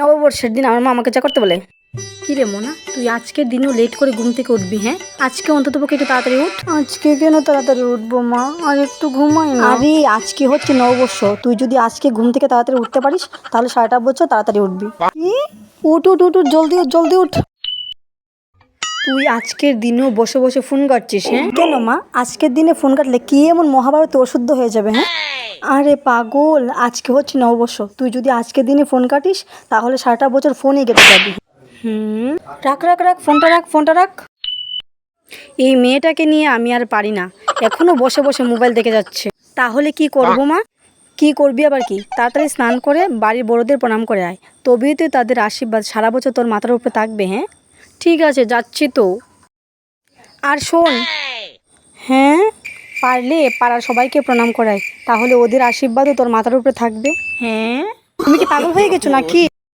নববর্ষের দিন আমার মা আমাকে যা করতে বলে, কি রে মোনা, তুই আজকের দিনেও লেট করে ঘুম থেকে উঠবি? হ্যাঁ, আজকে অন্তত পক্ষে একটু তাড়াতাড়ি উঠ। আজকে কেন তাড়াতাড়ি উঠবো মা? আর একটু ঘুমাই না। আরে আজকে হচ্ছে নববর্ষ, তুই যদি আজকে ঘুম থেকে তাড়াতাড়ি উঠতে পারিস তাহলে সারাটা বছর তাড়াতাড়ি উঠবি। কি? উঠ উঠ উঠ উঠ, জলদি উঠ জলদি উঠ। তুই আজকের দিনেও বসে বসে ফোন কাটছিস? হ্যাঁ, কেন মা, আজকের দিনে ফোন কাটলে কি এমন মহাভারতে অশুদ্ধ হয়ে যাবে? হ্যাঁ, আরে পাগল, আজকে হচ্ছে নববর্ষ, তুই যদি আজকের দিনে ফোন কাটিস তাহলে সারাটা বছর ফোনই কেটে যাবি। রাখ রাখ রাখ, ফোনটা রাখ, ফোনটা রাখ। এই মেয়েটাকে নিয়ে আমি আর পারি না, এখনো বসে বসে মোবাইল দেখে যাচ্ছে। তাহলে কি করবো মা? কি করবি আবার? কি তাড়াতাড়ি স্নান করে বাড়ির বড়দের প্রণাম করে আয়, তবেই তো তাদের আশীর্বাদ সারা বছর তোর মাথার উপরে থাকবে। হ্যাঁ ঠিক আছে, যাচ্ছি তো। আর শোন, হ্যাঁ, পারলে পাড়ার সবাইকে প্রণাম করাই, তাহলে ওদের আশীর্বাদও তোর মাথার উপরে থাকবে। হ্যাঁ, তুমি কি পাগল হয়ে গেছো নাকি?